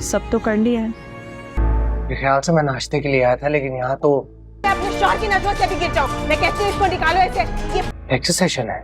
सब तो कर लिया है। मेरे ख्याल से मैं नाश्ते के लिए आया था, लेकिन यहाँ तो मैं अपने शौहर की नजरों से भी गिर जाऊं। मैं कहती हूँ इसको निकालो ऐसे। ये एक्सरसाइज सेशन है।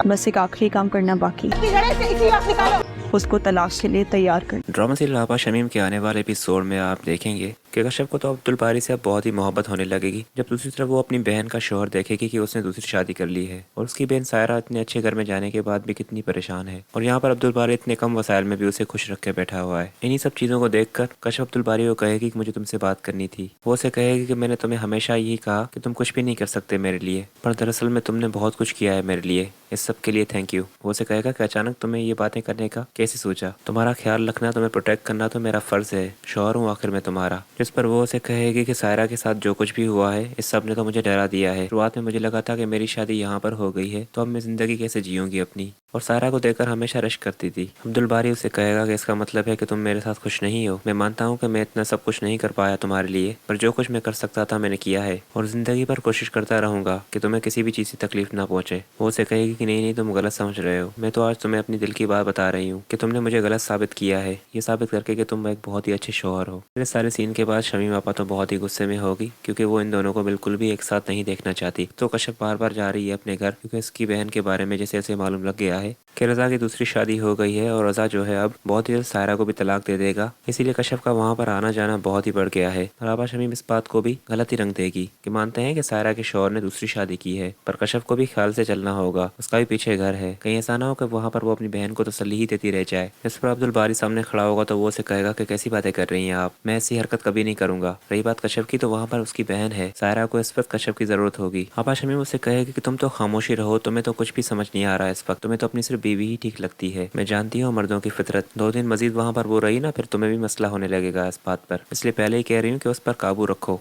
बस एक आखिरी काम करना बाकी, की जड़ें से इसी वक्त निकालो। उसको तलाक के लिए तैयार कर। ड्रामा सीरियल आपा शमीम के आने वाले एपिसोड में आप देखेंगे कि कश्यप को तो अब्दुल बारी से अब बहुत ही मोहब्बत होने लगेगी, जब दूसरी तरफ वो अपनी बहन का शौहर देखेगी कि उसने दूसरी शादी कर ली है और उसकी बहन सायरा इतने अच्छे घर में जाने के बाद भी कितनी परेशान है, और यहाँ पर अब्दुल बारी इतने कम वसाइल में भी उसे खुश रख के बैठा हुआ है। इन्हीं सब चीज़ों को देखकर कश्यप अब्दुल बारी को कहेगी कि मुझे तुमसे बात करनी थी। वो उसे कहेगी कि मैंने तुम्हें हमेशा यही कहा कि तुम कुछ भी नहीं कर सकते मेरे लिए, पर दरअसल में तुमने बहुत कुछ किया है मेरे लिए, इस सब के लिए थैंक यू। वो उसे कहेगा कि अचानक तुम्हें ये बातें करने का कैसे सोचा, तुम्हारा ख्याल रखना, तुम्हें प्रोटेक्ट करना तो मेरा फर्ज है, शौहर हूँ आखिर में तुम्हारा। जिस पर वो उसे कहेगी कि सायरा के साथ जो कुछ भी हुआ है इस सब ने तो मुझे डरा दिया है। शुरुआत में मुझे लगा था कि मेरी शादी यहाँ पर हो गई है तो अब मैं जिंदगी कैसे जीऊंगी अपनी, और सायरा को देखकर हमेशा रश करती थी। अब्दुल बारी उसे कहेगा कि इसका मतलब है कि तुम मेरे साथ खुश नहीं हो। मैं मानता हूँ कि मैं इतना सब कुछ नहीं कर पाया तुम्हारे लिए, पर जो कुछ मैं कर सकता था मैंने किया है, और जिंदगी भर कोशिश करता रहूंगा कि तुम्हें किसी भी चीज़ की तकलीफ ना पहुंचे। वो उसे कहेगी कि नहीं नहीं, तुम गलत समझ रहे हो, मैं तो आज तुम्हें अपनी दिल की बात बता रही हूँ कि तुमने मुझे गलत साबित किया है, ये साबित करके कि तुम एक बहुत ही अच्छे शौहर हो। मेरे सारे सीन के बाद शमीम आपा तो बहुत ही गुस्से में होगी, क्योंकि वो इन दोनों को बिल्कुल भी एक साथ नहीं देखना चाहती। तो कश्यप बार बार जा रही है अपने घर, क्योंकि इसकी बहन के बारे में जैसे ऐसे मालूम लग गया है कि रजा की दूसरी शादी हो गई है, और रजा जो है अब बहुत ही जल्द सायरा को भी तलाक दे देगा। इसीलिए कश्यप का वहाँ पर आना जाना बहुत ही बढ़ गया है, और आपा शमीम इस बात को भी गलत ही रंग देगी कि मानते हैं कि सायरा के शौहर ने दूसरी शादी की है, पर कश्यप को भी ख्याल से चलना होगा, उसका भी पीछे घर है, कहीं ऐसा ना हो कि वहाँ पर वो अपनी बहन को तसल्ली ही देती रह जाए। इस पर अब्दुल बारी सामने खड़ा होगा तो वो उसे कहेगा कि कैसी बातें कर रही हैं आप, मैं ऐसी हरकत कभी नहीं करूंगा। रही बात कश्यप की, तो वहाँ पर उसकी बहन है, सायरा को इस वक्त कश्यप की जरूरत होगी। आपा शमीम उसे कहेगी कि तुम तो खामोशी रहो, तुम्हें तो कुछ भी समझ नहीं आ रहा है इस वक्त, तुम्हें तो अपनी सिर्फ बीवी ही ठीक लगती है। मैं जानती हूँ मर्दों की फितरत, 2 दिन मजीद वहाँ पर वो रही ना, फिर तुम्हें भी मसला होने लगेगा इस बात पर, इसलिए पहले ही कह रही हूँ कि उस पर काबू रखो।